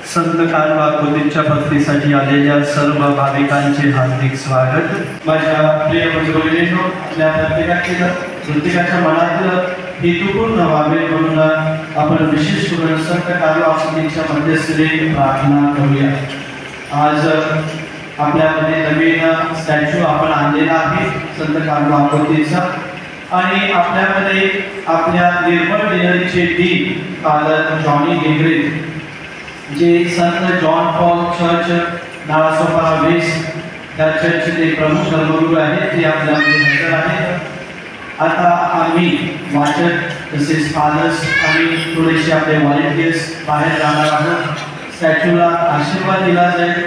संत कालवा कोदीच्या भक्तीसाठी आलेल्या सर्व भाविकांचे हार्दिक स्वागत। माझ्या प्रिय बंधूंनो, आपल्या प्रत्येकाच्या मनातलं हेतुपूर्ण व्हावे म्हणून आपण विशेष करून संत कालवा कोदीच्या मध्यस्थीने प्रार्थना करूया। आज आपल्यामध्ये नवीन स्टॅच्यू आपण आणलेला आहे संत कालवा कोदीचा, आणि आपल्यामध्ये आपल्या निर्मळ डिनरीचे डीन फादर जॉनी गेंगरे, जे संत जॉन पॉल चर्च नाळासोपारा वेस्ट त्या चर्चचे प्रमुख धर्मगुरू आहेत, ते आपल्यामध्ये हजर आहेत। आता आम्ही वाचक तसेच फादर्स आणि थोडेसे आपले व्हॉलेंटियर्स बाहेर जाणार आहोत। स्टॅच्यूला आशीर्वाद दिला जाईल,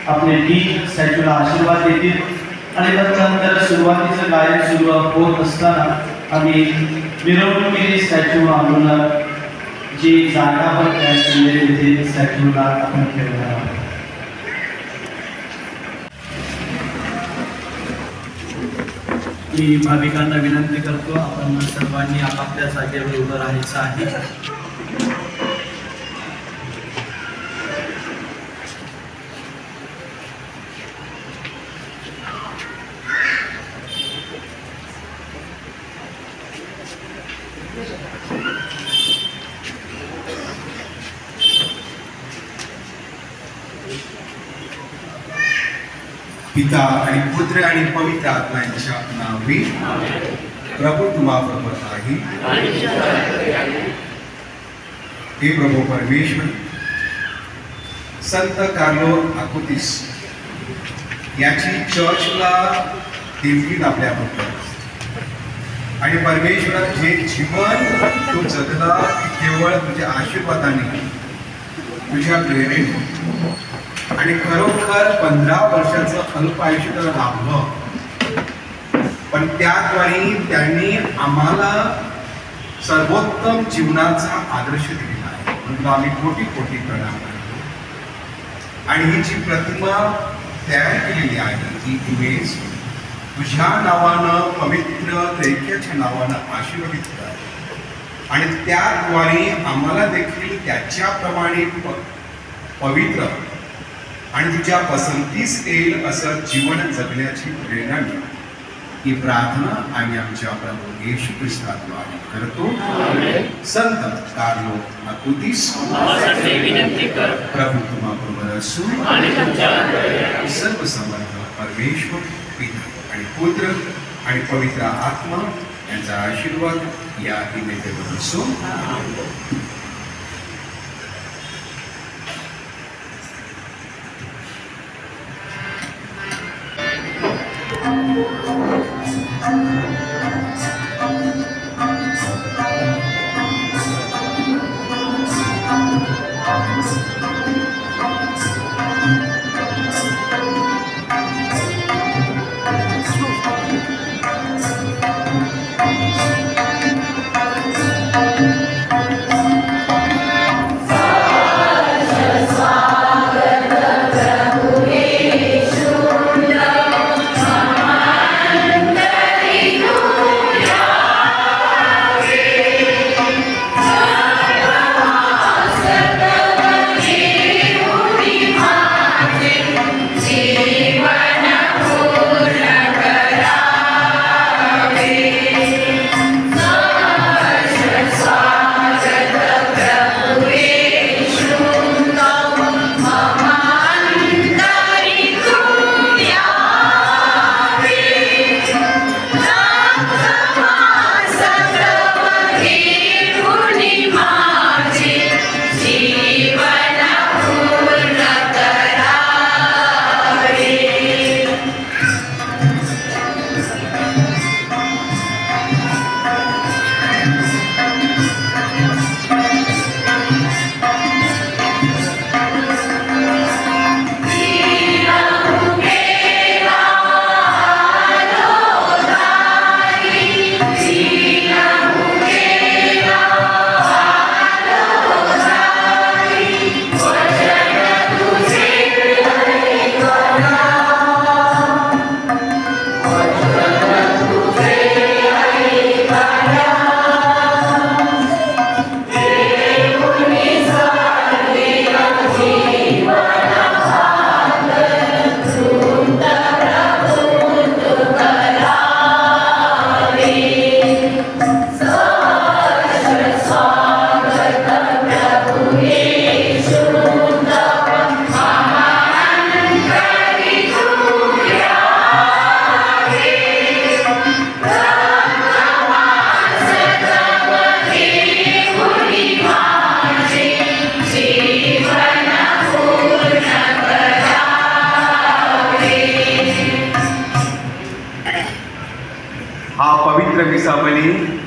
आपले डीन स्टॅच्यूला आशीर्वाद देतील आणि त्यानंतर सुरुवातीचं गायन सुरू होत असताना आम्ही मिरवणुकीने स्टॅच्यू आणून जी जागा पण तयार केलेली तिथे स्टॅच्यूला आपण ठेवणार आहोत। मी भाविकांना विनंती करतो, आपण सर्वांनी आपापल्या जागेवर उभं राहायचं आहे। पिता आणि पुत्र आणि पवित्र आत्मा यांच्या नावे प्रभु तुम्हाबरोबर आहे। हे प्रभु परमेश्वर, संत कार्लो अकुतीस याची चर्चला दिलगीर आपल्याबरोबर, आणि परमेश्वर जे जीवन तो जगला केवळ तुझ्या आशीर्वादाने, तुझ्या प्रेरणेने, आणि खरोखर 15 वर्षाचं अल्प आयुष्य त्याला लाभलं, पण त्याद्वारे त्यांनी आम्हाला सर्वोत्तम जीवनाचा आदर्श दिलेला आहे, म्हणून आम्ही कोटी कोटी प्रणाम करतो। आणि ही जी प्रतिमा तयार केलेली आहे ती इमेज तुझ्या नावानं, पवित्र त्रैक्याच्या नावानं आशीर्वादित कर, आणि त्याद्वारे आम्हाला देखील त्याच्याप्रमाणे पवित्र आणि तुझ्या पसंतीस येईल असं जीवन जगण्याची प्रेरणा मिळेल, ही प्रार्थना आम्ही आमच्या प्रभू येशू ख्रिस्ताद्वारे करतो। संत कार्लो अकुतीस प्रभू तुम्हाबरोबर असो, सर्व समर्थ परमेश्वर पिता आणि पुत्र आणि पवित्र आत्मा यांचा आशीर्वाद या इमेजवर असो। Yeah.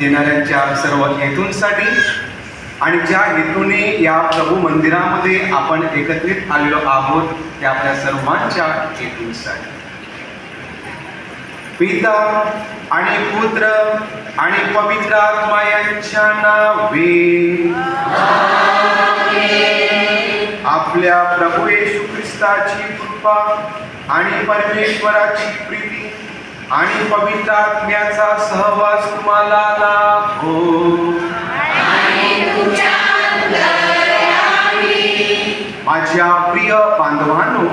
देणाऱ्यांच्या सर्व हेतूंसाठी आणि ज्या हेतूने या प्रभू मंदिरामध्ये आपण एकत्रित आलेलो आहोत त्या आपल्या सर्वांच्या हेतूंसाठी पिता आणि पुत्र आणि पवित्र आत्मा यांच्या नावे आपल्या प्रभू येशू ख्रिस्ताची कृपा आणि परमेश्वराची प्रीती आणि पवित्र आत्म्याचा सहवास तुम्हाला लाभो. माझ्या प्रिय बांधवांनो,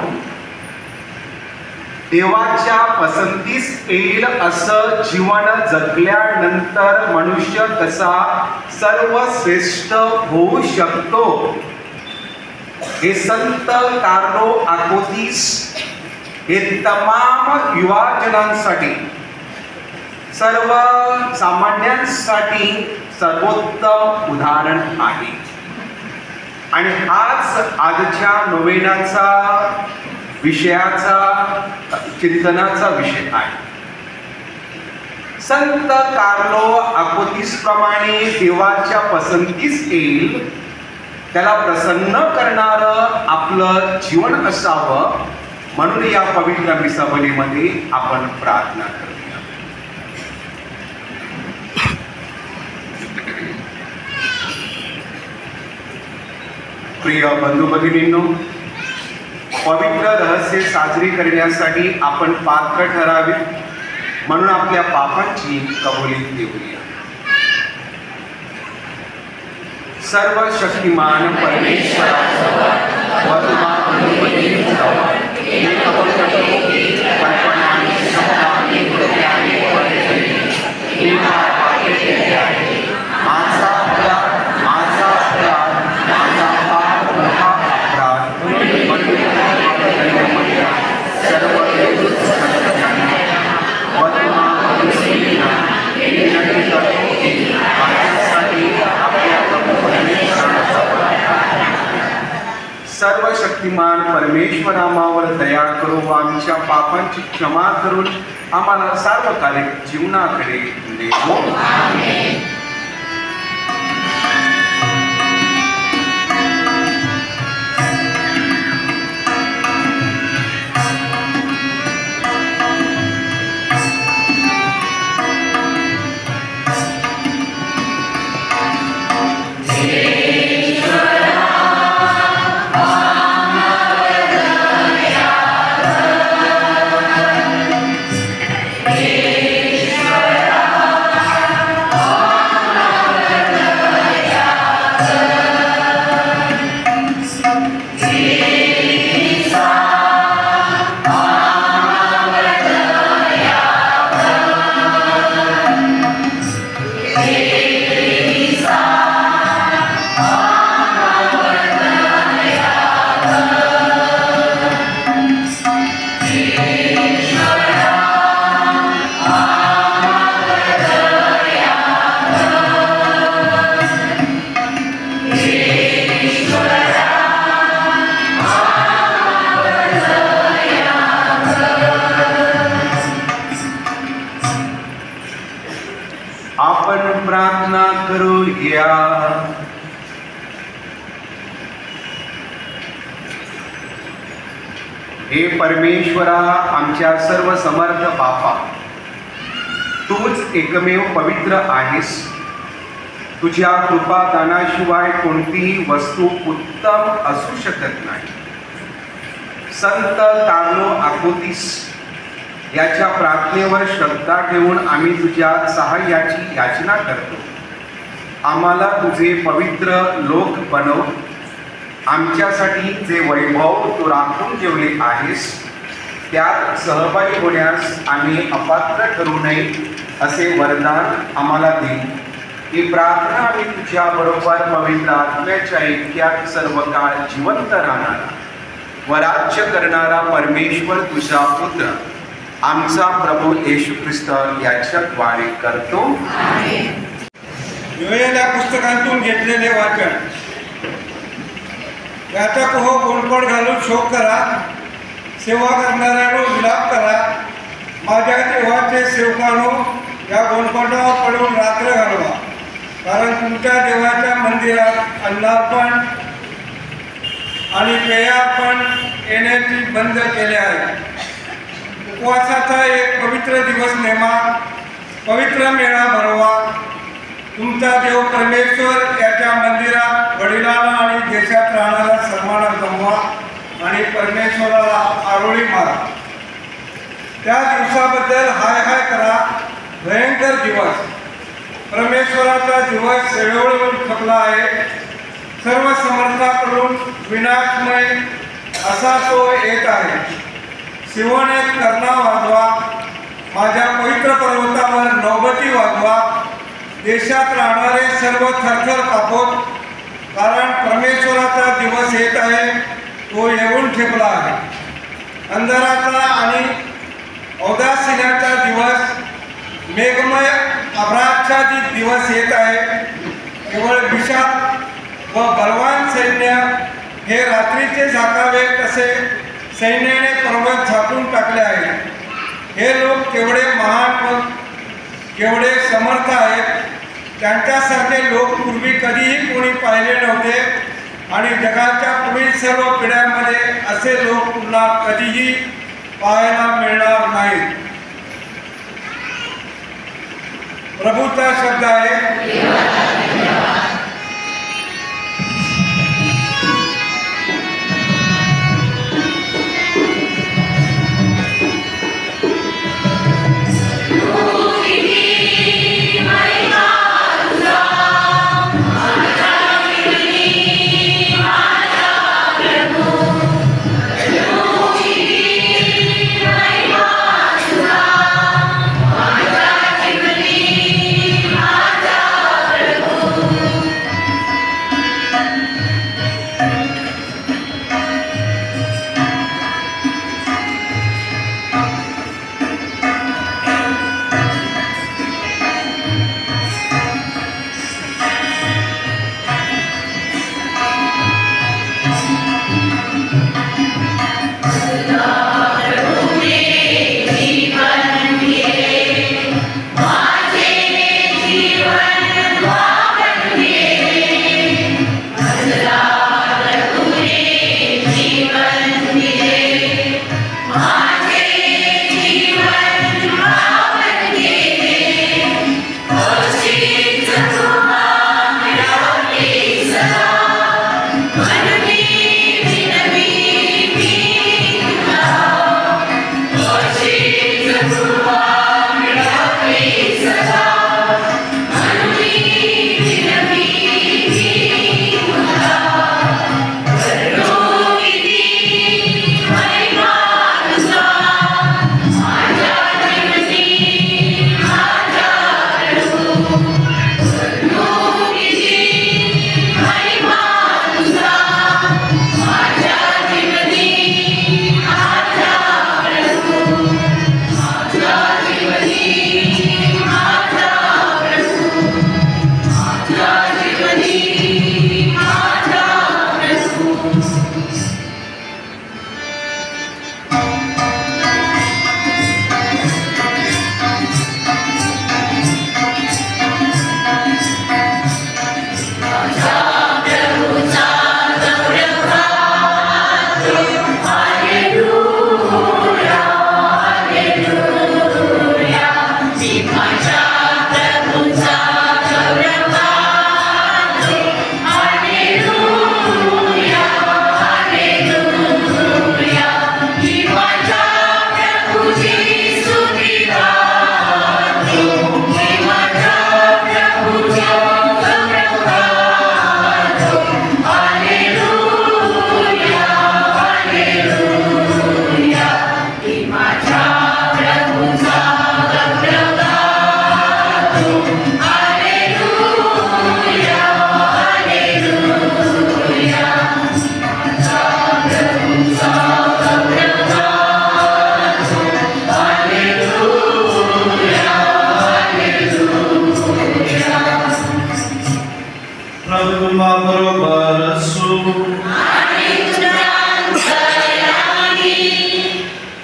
देवाच्या पसंतीस येईल असं जीवन जगल्यानंतर मनुष्य कसा सर्वश्रेष्ठ होऊ शकतो हे संत कार्लो आकोतीस हे तमाम युवाजनांसाठी सर्व सामान्यांसाठी सर्वोत्तम उदाहरण आहे. आणि हाच आजच्या नोवेनाचा विषयाचा चिंतनाचा विषय आहे. संत कार्लो आकोतीस प्रमाणे देवाच्या पसंतीस येईल त्याला प्रसन्न करणारं आपलं जीवन असावं म्हणून या पवित्र मिसाबलीमध्ये आपण प्रार्थना करूया. प्रिय बंधू भगिनींनो, पवित्र रहस्य साजरी करण्यासाठी आपण पात्र ठरावे म्हणून आपल्या पापांची कबुली देऊया. सर्व शक्तिमान परमेश्वराजवळ सर्व शक्तिमान परमेश्वरामावर दया करू व आमच्या पापांची क्षमा करून आम्हाला सार्वकालिक जीवनाकडे नेमो. आपण प्रार्थना करूया. हे परमेश्वरा, आमच्या सर्व समर्थ बापा, तूच एकमेव पवित्र आहेस. तुझ्या कृपादानाशिवाय कोणतीही वस्तू उत्तम असू शकत नाही. संत कार्लो आकोतीस याच्या प्रार्थनेवर श्रद्धा ठेवून आम्ही तुझ्या सहाय्याची याचना करतो. आम्हाला तुझे पवित्र लोक बनव. आमच्यासाठी जे वैभव तू राखून ठेवले आहेस त्यात सहभागी होण्यास आम्ही अपात्र ठरू नये असे वरदान आम्हाला दे. ही प्रार्थना आम्ही तुझ्या बरोबर पवित्र आत्म्याच्या ऐक्यात सर्व काळ जिवंत राहणारा व राज्य करणारा परमेश्वर तुझा पुत्र आमचा प्रभू येशू ख्रिस्त याच्याद्वारे करतो. या पुस्तकांतून घेतलेले वाचन. याचक हो, गोडगोड घालून शोक करा, सेवा करणाऱ्यानो विलाप करा. माझ्या देवाचे सेवकानो, या गोंडपाटावर पडून रात्र घालवा, कारण तुमच्या देवाच्या मंदिरात अन्नार्पण आणि पेयार्पण येण्याची बंद केले आहे. उपवासाचा एक पवित्र दिवस नेमा, पवित्र मेळा भरवा. तुमचा देव परमेश्वर याच्या मंदिरात वडिलांना आणि देशात राहणाऱ्या सर्वांना जमवा आणि परमेश्वराला आरोळी मारा. त्या दिवसाबद्दल हाय हाय करा. भयंकर दिवस, परमेश्वराचा दिवस वेळोवेळी खपला आहे. सर्व समर्थाकडून विनाशमय असा तो येत आहे. शिवने कर्णा वाजवा, माझ्या पवित्र पर्वतावर नौबती वाजवा. देशात राहणारे सर्व थरथर कापोत, कारण परमेश्वराचा दिवस येत आहे, तो येऊन ठेपला आहे. अंधाराचा आणि औदासिन्याचा दिवस, मेघमय अभ्राच्छादित दिवस येत आहे. केवळ विषाद व बलवान सैन्य हे रात्रीचे झाकावे तसे सैन्याने पर्वत झाकून टाकले आहे. हे लोक केवढे महान व केवढे समर्थ आहेत. त्यांच्यासारखे लोक पूर्वी कधीही कोणी पाहिले नव्हते आणि जगाच्या पुढील सर्व पिढ्यांमध्ये असे लोक पुन्हा कधीही पाहायला मिळणार नाहीत. प्रभूचा शब्द आहे.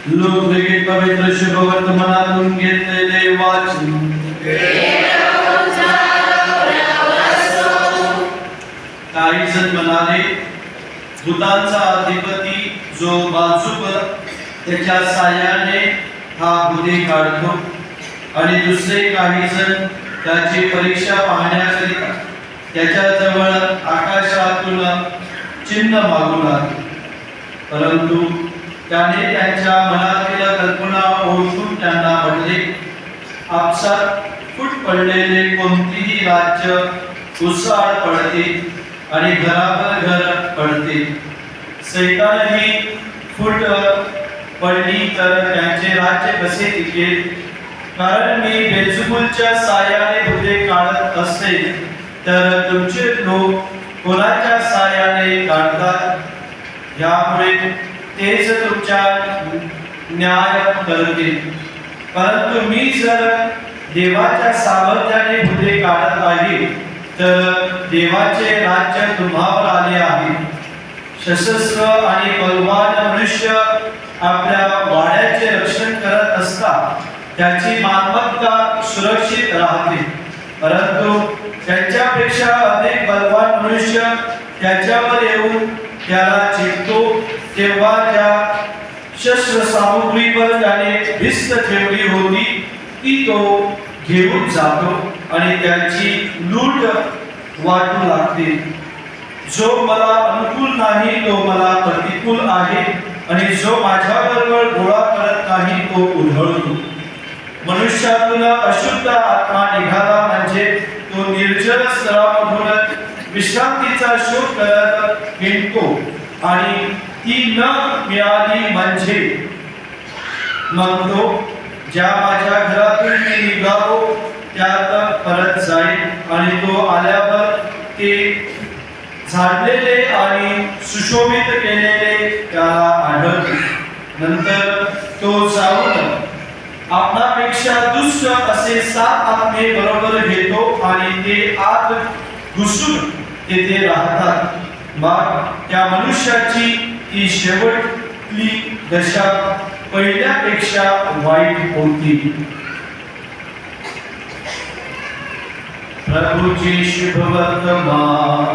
लोकगीत पवित्र शुभवर्तमानातून घेतलेले वाचन काही जण म्हणाले, भूतांचा अधिपती जो बाजूकर त्याच्या साह्याने हा भूते काढतो, आणि दुसरे काही जण त्याची परीक्षा पाहण्याकरिता त्याच्याजवळ आकाशातून चिन्ह मागू लागले. परंतु त्याने त्यांच्या मनातील कल्पना ओळखून त्यांना म्हटले, आपसात फूट पडलेले कोणतीही राज्य उसाळ पडते आणि घरावर घर पडते. सैतानही फूट पडली तर त्यांचे राज्य कसे टिकेल? कारण मी बेलझेबूलच्या साह्याने भूते काढत असेल तर तुमचे लोक कोणाच्या साह्याने काढतात? यामुळे तेच तुमच्या न्याय करतील. परंतु मी जर देवाच्या सामर्थ्याने भूते काढत आहे तर देवाचे राज्य तुम्हावर आले आहे. सशस्त्र आणि बलवान मनुष्य आपल्या वाड्याचे रक्षण करत असतात, त्याची मालमत्ता सुरक्षित राहते. परंतु त्यांच्यापेक्षा अधिक बलवान मनुष्य त्याच्यावर येऊन त्याला चिरतो, तेव्हा त्या शस्त्र सामुग्रीवर त्याने भिस्त ठेवली होती ती तो घेऊन जातो आणि त्याची लूट वाटू लागते. जो मला अनुकूल नाही तो मला प्रतिकूल आहे, आणि जो माझ्याबरोबर गोळा करत नाही तो उधळतो. मनुष्यातून अशुद्ध आत्मा निघाला म्हणजे तो निर्जल स्थळामधून विश्रांतीचा शोध करत हिंडतो, आणि ती न मिळाली म्हणजे मग तो ज्या माझ्या घरातून मी निघालो त्यात परत जाईल, आणि तो आल्यावर ते झाडलेले आणि सुशोभित केलेले त्याला आढळते. नंतर तो जाऊन आपणापेक्षा दुष्ट असे 7 आत्मे बरोबर घेतो आणि ते आत घुसून तेथे राहतात. मग त्या मनुष्याची ती शेवटली दशा पहिल्यापेक्षा वाईट होती. प्रभूची शुभ वर्तमान.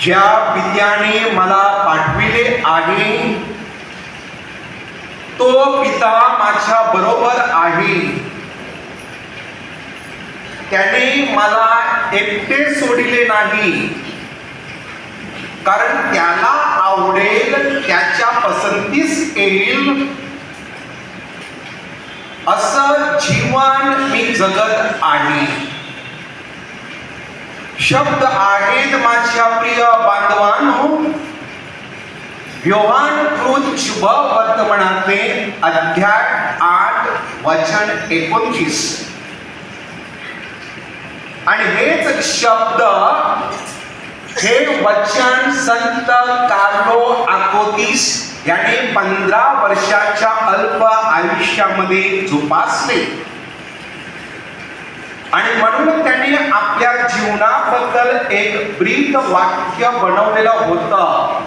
ज्या पित्याने मला पाठविले आहे तो पिता माझ्या बरोबर आहे. त्याने मला एकटे सोडिले नाही, कारण त्याला आवडेल त्याच्या पसंतीस येईल असं जीवन मी जगत आहे. शब्द आहेत माझ्या प्रिय बांधवांनो, योहान कृत शुभ वर्तमानाचे अध्याय 8 वचन 29. आणि हेच शब्द, हे वचन संत कार्लो अकोतीस याने 15 वर्षाच्या अल्प आयुष्यामध्ये जोपासले, आणि म्हणून त्यांनी आपल्या जीवनाबद्दल एक ब्रीद वाक्य बनवलेलं होतं.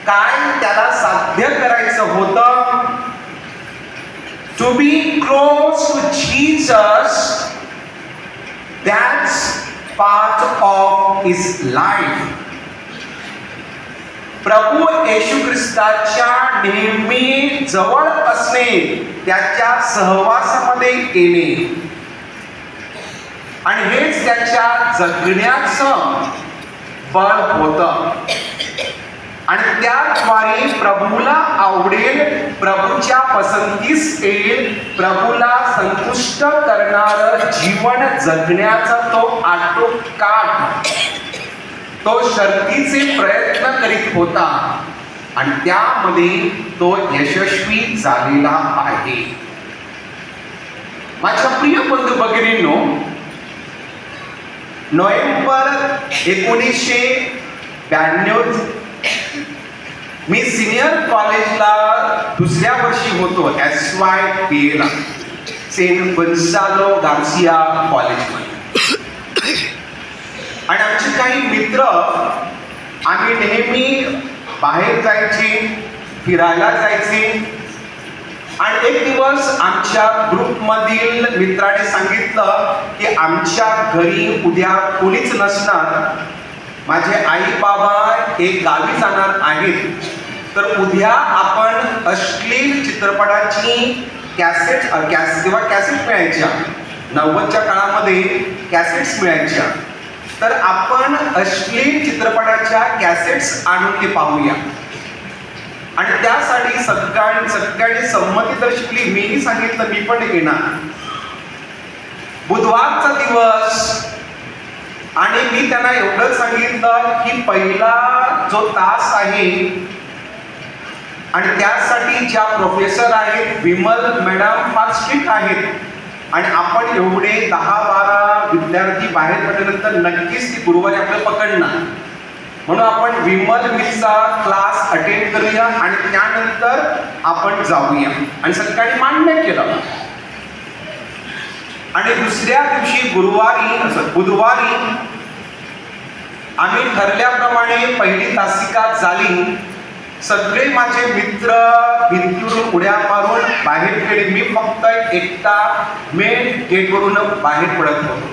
काय त्याला साध्य करायचं होतं? To be close to Jesus, that's part of his life. प्रभू येशू ख्रिस्ताच्या नेहमी जवळ असणे, त्याच्या सहवासामध्ये येणे, आणि हेच त्याच्या जगण्याचं बळ होतं. आणि त्याद्वारे प्रभूला आवडेल, प्रभूच्या पसंतीस येईल, प्रभूला संतुष्ट करणारं जीवन जगण्याचा तो आटोकाट, तो शर्तीचे प्रयत्न करीत होता, आणि त्यामध्ये तो यशस्वी झालेला आहे. माझ्या प्रिय बंधू भगिनींनो, नोव्हेंबर 1992 मी सिनियर कॉलेजला दुसऱ्या वर्षी होतो, SYPA ला, सेंट गोन्सालो गार्सिया कॉलेजमध्ये. आणि आमचे काही मित्र आम्ही नेहमी बाहेर जायचे, फिरायला जायचे. आणि एक दिवस आमच्या ग्रुपमधील मित्राने सांगितलं की आमच्या घरी उद्या कोणीच नसणार, माझे आई बाबा एक गावी जाणार आहेत, तर उद्या आपण अश्लील चित्रपटाची तेव्हा कॅसेट मिळायच्या, 90च्या काळामध्ये कॅसेट्स मिळायच्या, तर आपण अश्लील चित्रपटाच्या कॅसेट्स आणून ते पाहूया. आणि त्यासाठी सगळ्यांनी संमती दर्शवली. मीही सांगितलं मी पण येणार. बुधवारचा दिवस, आणि मी त्यांना एवढं सांगितलं की पहिला जो तास आहे आणि त्यासाठी ज्या प्रोफेसर आहेत विमल मॅडम फार स्ट्रिक्ट आहेत, आणि आपण एवढे 10-12 विद्यार्थी बाहेर पडल्यानंतर नक्कीच ती गुरुवारी आपल्याला पकडणार, म्हणून आपण विमल मिसचा क्लास अटेंड करूया आणि त्यानंतर आपण जाऊया. आणि सगळ्यांनी मान्य केलं. आणि दुसऱ्या दिवशी बुधवारी आम्ही ठरल्याप्रमाणे पहिली तासिका झाली. सगळे माझे मित्र भिंतीवरून उड्या मारून बाहेर गेले. मी फक्त एकटा मेन गेटवरून बाहेर पडत होतो.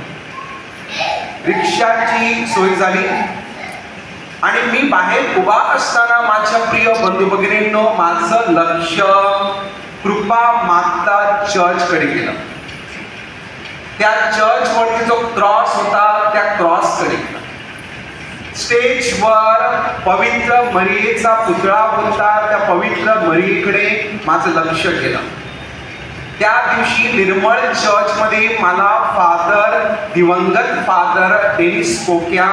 रिक्षाची सोय झाली आणि मी बाहेर उभा असताना माझ्या प्रिय बंधू भगिनींनो माझं लक्ष कृपा माता चर्चकडे गेलं. त्या चर्चवरती जो क्रॉस होता त्या क्रॉसकडे गेला. स्टेजवर पवित्र मरियेचा पुतळा होता, त्या पवित्र मरियेकडे माझं लक्ष गेलं. त्या दिवशी निर्मळ चर्चमध्ये मला दिवंगत फादर डेनिस कोक्या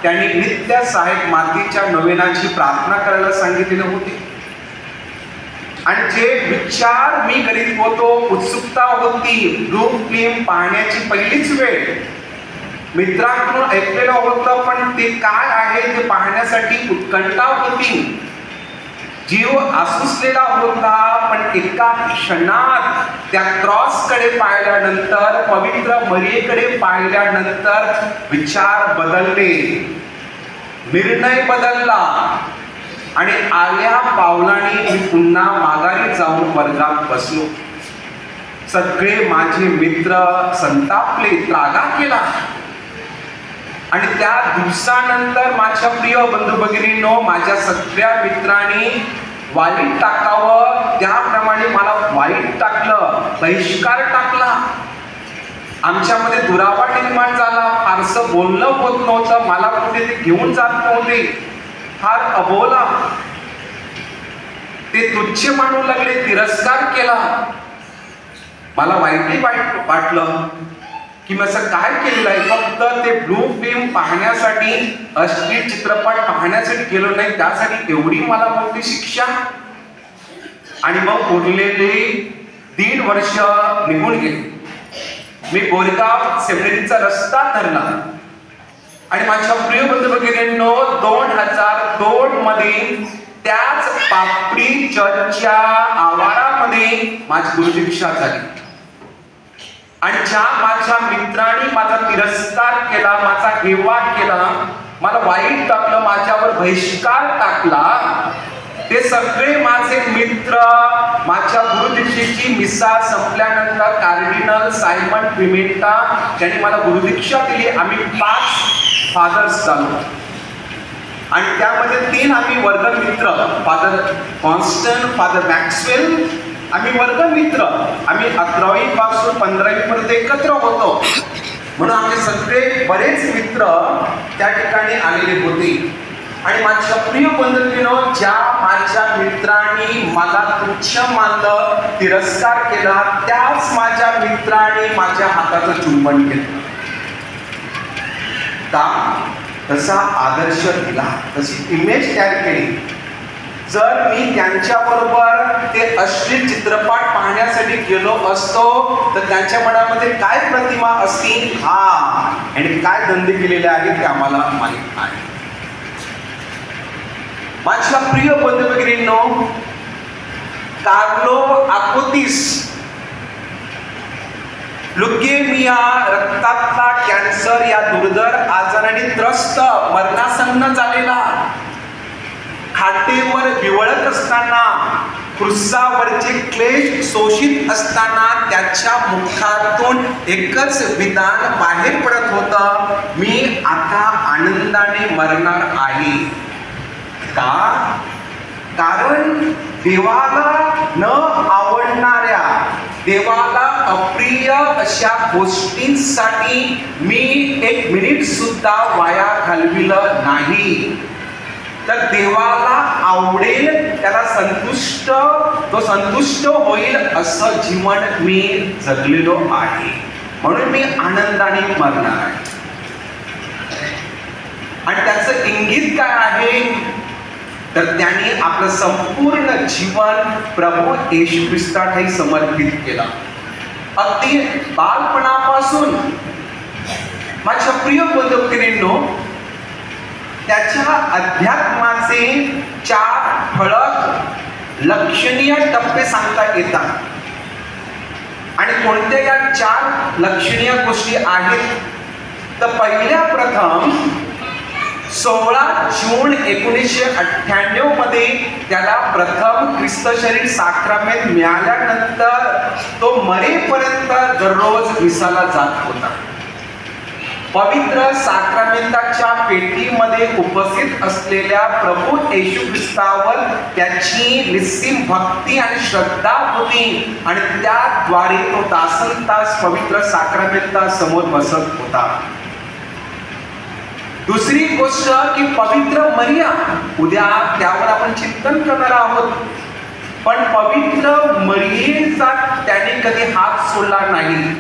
त्यांनी नित्य साहेब मातीच्या नवेनाची प्रार्थना करायला सांगितलेले होते. आणि जे विचार मी करीत होतो, उत्सुकता होती, ब्लू फिल्म पाहण्याची पहिलीच वेळ, मित्रांकडून ऐकलेलं होतं, पण ते काय आहे ते पाहण्यासाठी उत्कंठा होती. जीव आसुसलेला होता. पण एका क्षणात त्या क्रॉसकडे पाहिल्यानंतर, पवित्र मरियेकडे पाहिल्यानंतर विचार बदलले, निर्णय बदलला आणि आल्या पावलाने मी पुन्हा माघारी जाऊन वर्गात बसलो. सगळे माझे मित्र संतापले, त्रागा केला. आणि त्या दिवसानंतर माझ्या प्रिय बंधू भगिनींनो माझ्या सगळ्या मित्रांनी वाईट टाकावं त्याप्रमाणे मला वाईट टाकलं, बहिष्कार टाकला. आमच्यामध्ये दुरावा निर्माण झाला. फारसं बोलणं होत नव्हतं. मला कुठे ते घेऊन जात नव्हते. फार अबोला, ते तुच्छ मानू लागले, तिरस्कार केला. मला वाईटही वाटलं की मी असं काय केलेलं आहे. फक्त ते ब्लू फिल्म पाहण्यासाठी, अश्लील चित्रपट पाहण्यासाठी गेलो नाही, त्यासाठी एवढी मला मोठी शिक्षा. आणि मग उरलेले 1.5 वर्ष निघून गेले. मी गोरेगाव सेमिनरीचा रस्ता धरला आणि माझ्या प्रिय बंधू भगिनींनो 2002 मध्ये त्याच पापडी चर्चच्या आवारामध्ये माझी गुरुदीक्षा झाली. आणि ज्या माझ्या मित्रांनी माझा तिरस्कार केला, माझा हेवा केला, मला वाईट टाकलं, माझ्यावर बहिष्कार टाकला, ते सगळे माझे मित्र माझ्या गुरुदीक्षेची मिसा संपल्यानंतर कार्डिनल सायमन पिमेंटा त्यांनी मला गुरुदीक्षा दिली. आम्ही 5 फादर्स झालो आणि त्यामध्ये 3 आम्ही वर्गमित्र, फादर कॉन्स्टंट, फादर मॅक्सवेल, आम्ही वर्गमित्र. आम्ही 11वी पासून 15वी पर्यंत एकत्र होतो. म्हणून आमचे सगळे बरेच मित्र त्या ठिकाणी आलेले होते. आणि माझ्या प्रिय बंधूंनो ज्या माझ्या मित्रांनी मला तुच्छ मानलं, तिरस्कार केला, त्याच माझ्या मित्रांनी माझ्या हाताचं चुंबन केलं. का तसा आदर्श दिला, तशी इमेज तयार केली. जर मी त्यांच्याबरोबर ते अश्लील चित्रपट पाहण्यासाठी गेलो असतो तर त्यांच्या मनामध्ये काय प्रतिमा असती, आणि काय धंदे केलेले आहेत ते आम्हाला माहित आहे. माझ्या प्रिय बंधू भगिनींनो, कार्लो अकोतीस लुकेमिया, रक्तातला कॅन्सर या दुर्धर आजाराने त्रस्त मरणासन्न झालेला, खाटेवर विवळत असताना, क्रुसावरचे क्लेश सोशित असताना त्याच्या मुखातून एकच विधान बाहेर पडत होतं, मी आता आनंदाने मरणार आहे. का? कारण देवाला न आवडणाऱ्या, देवाला अप्रिय अशा गोष्टींसाठी मी एक मिनिट सुद्धा वाया घालविलं नाही. तर देवाला आवडेल, त्याला तो संतुष्ट होईल असं जीवन मी जगलेलो आहे, म्हणून मी आनंदाने मरणार आहे. आणि त्याचं इंगित काय आहे? तर त्यांनी आपलं संपूर्ण जीवन प्रभू येशू ख्रिस्तासाठी समर्पित केलं. अगदी बालपणापासून माझ्या प्रिय बंधुभगिनींनो, त्याच्या अध्यात्माचे 4 ठळक लक्षणीय टप्पे सांगता येतात. आणि कोणत्या या 4 लक्षणीय गोष्टी आहेत? तर पहिल्या प्रथम 16 जून 1998 मध्ये त्याला प्रथम ख्रिस्त शरीर साक्रामेंट मिळाल्यानंतर तो मरेपर्यंत दररोज मिसाला जात होता. पवित्र साक्रामेंटाच्या पेटीमध्ये उपस्थित असलेल्या प्रभू येशू ख्रिस्तावर त्याची निस्सीम भक्ती आणि श्रद्धा होती आणि त्याद्वारे तो तासनतास पवित्र साक्रामेंटासमोर बसत होता. दुसरी गोष्ट की पवित्र मरिया, उद्या त्यावर आपण चिंतन करणार आहोत, पण पवित्र मरियेचा त्याने कधी हात सोडला नाही.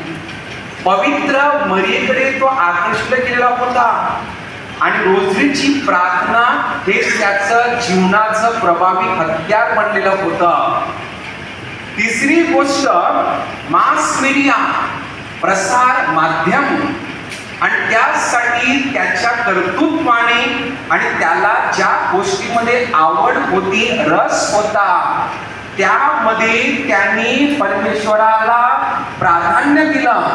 पवित्र मरियेकडे तो आकृष्ट केलेला होता आणि रोजरीची प्रार्थना हे त्याचं जीवनाचं प्रभावी हत्यार बनलेलं होतं. तिसरी गोष्ट मास मीडिया, प्रसार माध्यम, आणि त्यासाठी त्याच्या कर्तृत्वाने आणि त्याला ज्या गोष्टीमध्ये आवड होती, रस होता, त्यामध्ये त्यांनी परमेश्वराला प्राधान्य दिलं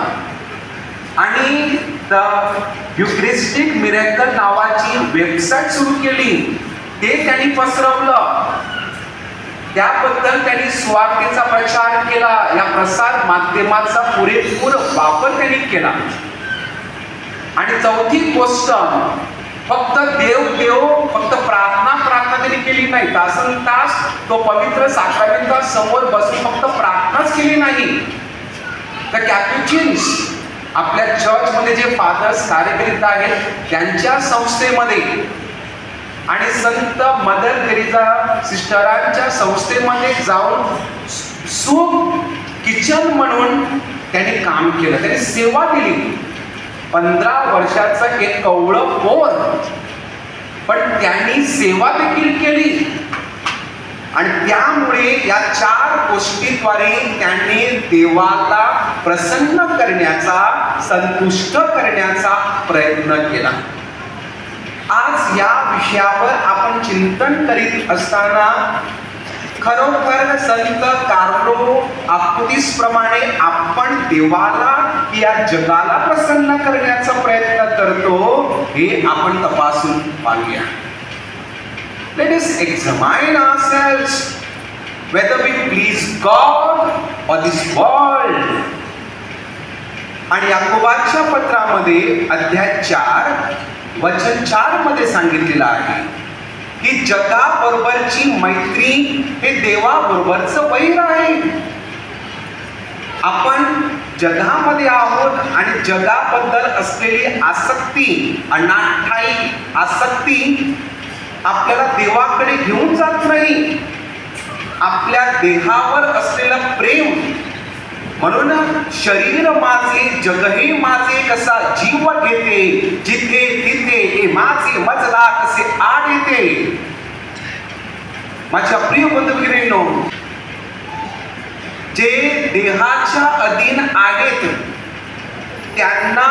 आणि द युक्रिस्टिक मिरेकल नावाची वेबसाईट सुरू केली. ते त्यांनी पसरवलं. त्याबद्दल त्यांनी सुवार्तेचा प्रचार केला. या प्रसार माध्यमाचा पुरेपूर वापर त्यांनी केला. आणि चौथी गोष्ट, फक्त फक्त प्रार्थना त्यांनी केली नाही. तासनतास तो पवित्र साक्रामेंटा समोर बसून फक्त प्रार्थनाच केली नाही, तर कॅप्युचिन्स आपल्या चर्चमध्ये जे फादर्स कार्य करीत आहेत त्यांच्या संस्थेमध्ये आणि संत मदर तेरेसा सिस्टरांच्या संस्थेमध्ये जाऊन सूप किचन म्हणून त्यांनी काम केलं, त्यांनी सेवा दिली. 15 वर्षाचं एक कवळं पोर, पण त्यांनी सेवा देखील केली. आणि त्यामुळे या 4 गोष्टीद्वारे त्यांनी देवाला प्रसन्न करण्याचा, संतुष्ट करण्याचा प्रयत्न केला. आज या विषयावर आपण चिंतन करीत असताना खरोखर संत कार्लो आकुतीस प्रमाणे आपण देवाला या जगाला प्रसन्न करण्याचा प्रयत्न करतो हे आपण तपासून पाहूया. Let us examine ourselves whether we please God or this world. आणि याकोबाच्या पत्रामध्ये अध्याय 4 वचन 4 मध्ये सांगितलेलं आहे की जगाबरोबरची मैत्री हे देवाबरोबरचं वैर आहे. आपण जगामध्ये आहोत आणि जगाबद्दल असलेली आसक्ती, अनाठाई आसक्ती आपल्याला देवाकडे घेऊन जात नाही. आपल्या देहावर असलेलं प्रेम, म्हणून शरीर माझे जगही माझे कसा जीव घेते, जिथे तिथे हे माझे मजला कसे आड येते. माझ्या प्रिय बंधुभगिनींनो, जे देहाच्या अधीन आहेत त्यांना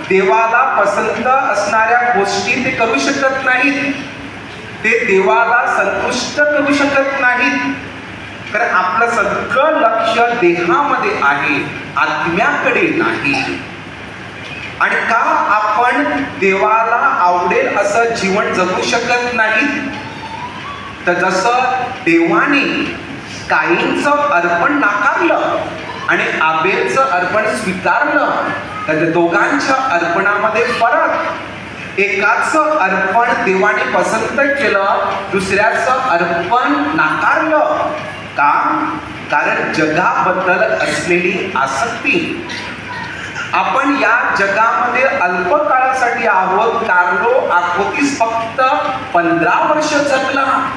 देवाला पसंत असणाऱ्या गोष्टी ते करू शकत नाहीत, ते देवाला संतुष्ट करू शकत नाहीत. कारण आपलं सगळं लक्ष देहामध्ये आहे, आत्म्याकडे नाही. आणि का आपण देवाला आवडेल असं जीवन जगू शकत नाही? तर जसं देवाने काहींचं अर्पण नाकारलं आणि आबेलचं अर्पण स्वीकारलं, तर त्या दोघांच्या अर्पणामध्ये फरक. एकाचं अर्पण देवाने पसंत केलं, दुसऱ्याचं अर्पण नाकारलं. का? कारण जगाबद्दल असलेली आसक्ती. आपण या जगामध्ये अल्प काळासाठी आहोत. कार्लो आखोतीस फक्त 15 वर्ष जगला,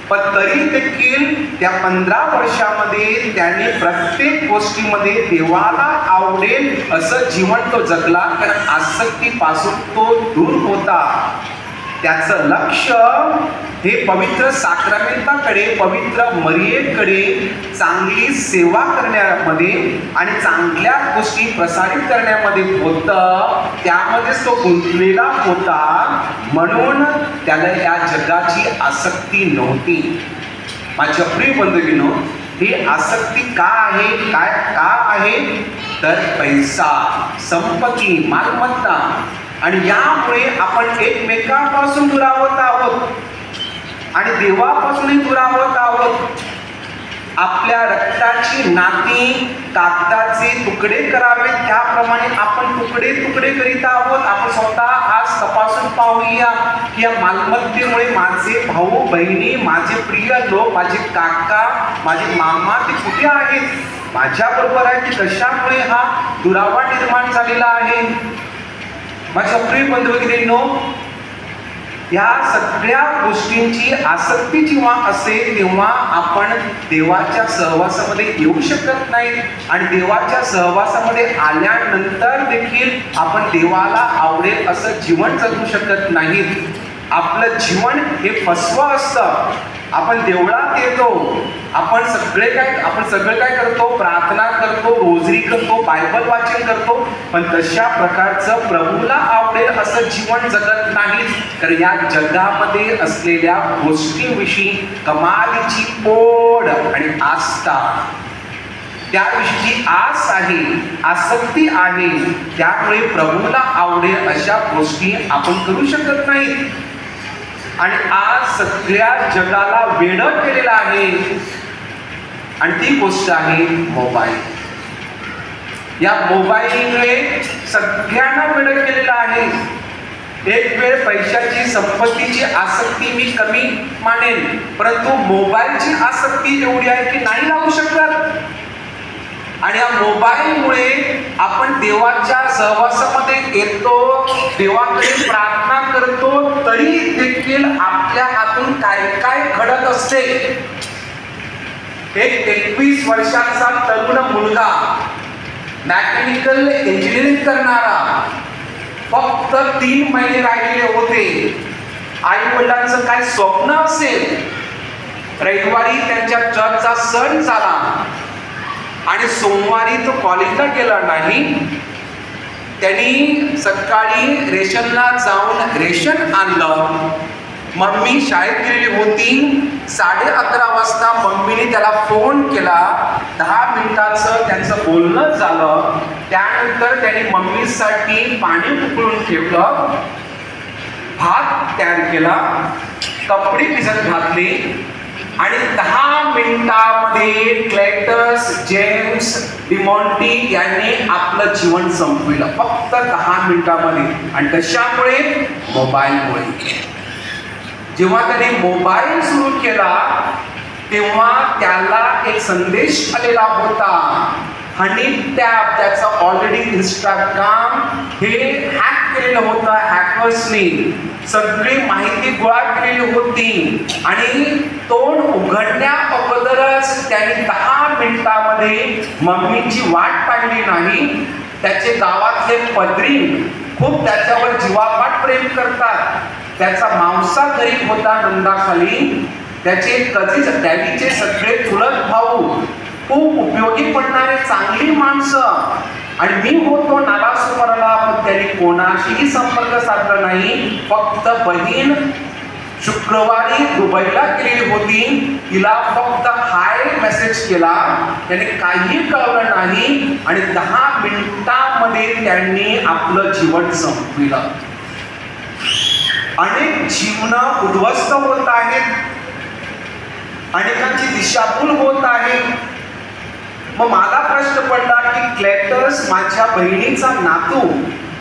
पण तरी देखील त्या 15 वर्षामध्ये त्याने प्रत्येक गोष्टीमध्ये देवाला आवडेल असं जीवन तो जगला. कारण आसक्तीपासून तो दूर होता. त्याचं लक्ष हे पवित्र साक्रामेंटाकडे, पवित्र मरियेकडे, चांगली सेवा करण्यामध्ये आणि चांगल्या गोष्टी प्रसारित करण्यामध्ये होतं. त्यामध्येच तो गुंतलेला होता. म्हणून त्याला या जगाची आसक्ती नव्हती. माझ्या प्रिय बंधूंनो, ही आसक्ती का आहे? काय का आहे? तर पैसा, संपत्ती, मालमत्ता. आणि यामुळे आपण एकमेकांपासून दुरावत आहोत आणि देवापासूनही दुरावत आहोत. आपल्या रक्ताची नाती कागदाचे तुकडे करावे त्याप्रमाणे आपण तुकडे तुकडे करीत आहोत. आपण स्वतः आज तपासून पाहूया की या मालमत्तेमुळे माझे भाऊ बहिणी, माझे प्रिय लोक, माझे काका, माझे मामा ते कुठे आहेत? माझ्या बरोबर आहे की कशामुळे हा दुरावा निर्माण झालेला आहे? माझ्या प्रिय बंधू-भगिनींनो, या सगळ्या गोष्टींची आसक्ती जेव्हा असेल तेव्हा आपण देवाच्या सहवासामध्ये येऊ शकत नाही. आणि देवाच्या सहवासामध्ये आल्यानंतर देखील आपण देवाला आवडेल असं जीवन जगू शकत नाही. आपलं जीवन हे फसवं असतं. आपण देवळात येतो, आपण सगळं काय करतो? प्रार्थना करतो, रोजरी करतो, बायबल वाचन करतो, पण तशा प्रकारचं प्रभूला आवडेल असं जीवन जगत नाही. कारण या जगामध्ये असलेल्या गोष्टींविषयी कमालीची ओढ आणि आस्था, त्याविषयी आस आहे, आसक्ती आहे. त्यामुळे प्रभूला आवडेल अशा गोष्टी आपण करू शकत नाही. आणि आज सगळ्या जगाला वेडं केलेलं आहे आणि ती गोष्ट आहे मोबाईल. या मोबाईलमुळे सगळ्यांना वेडं केलेलं आहे. एक वेळ पैशाची, संपत्तीची आसक्ती मी कमी मानेन, परंतु मोबाईलची आसक्ती एवढी आहे की नाही लावू शकत. आणि या मोबाईलमुळे आपण देवाच्या सहवासामध्ये येतो, देवाकडे प्रार्थना करतो, तरी देखील आपल्या हातून काय काय घडत असते. एक 21 वर्षाचा तरुण मुलगा, मेकॅनिकल इंजिनिअरिंग करणारा, फक्त 3 महिने राहिलेले होते. आई वडिलांचं काय स्वप्न असेल. रविवारी त्यांच्या चर्चचा सण झाला आणि सोमवारी तो कॉलेजला गेला नाही. त्यांनी सकाळी रेशनला जाऊन रेशन आणलं. मम्मी शाळेत गेलेली होती. 11:30 वाजता मम्मीने त्याला फोन केला. 10 मिनिटाचं त्यांचं बोलणं झालं. त्यानंतर त्यांनी मम्मीसाठी पाणी उकळून ठेवलं, भात तयार केला, कपडे भिजत घातले आणि 10 मिनिटांमध्ये क्लेटस, जेम्स डिमॉन्टी यांनी आपलं जीवन संपविलं. फक्त 10 मिनिटांमध्ये. आणि कशामुळे? मोबाईलमुळे. जेव्हा त्याने मोबाईल सुरू केला तेव्हा त्याला एक संदेश आलेला होता. हनी टॅप, त्याचं ऑलरेडी इंस्टाग्राम हे हॅक केलेलं होतं. हॅकर्सनी सगळी माहिती गोळा केलेली होती आणि तोंड उघडण्या अगोदरच त्याने 10 मिनिटांमध्ये मम्मीची वाट पाहिली नाही. त्याचे गावातले पदरी खूप त्याच्यावर जीवापाड प्रेम करतात. त्याचा मावसा गरीब होता नंदाखाली. त्याचे कधीच डॅडीचे सगळे चुलत भाऊ खूप उपयोगी पडणारे चांगली माणसं. आणि मी होतो नालासोपराला, पण त्यांनी कोणाशीही संपर्क साधला नाही. फक्त बहीण शुक्रवारी दुबईला गेलेली होती, तिला फक्त हाय मेसेज केला, त्याने काही कळवलं नाही आणि 10 मिनिटांमध्ये त्यांनी आपलं जीवन संपविलं. अनेक जीवन उद्ध्वस्त होत आहेत, अनेकांची दिशाभूल होत आहे. मग मला प्रश्न पडला की क्लेटस माझ्या बहिणीचा नातू,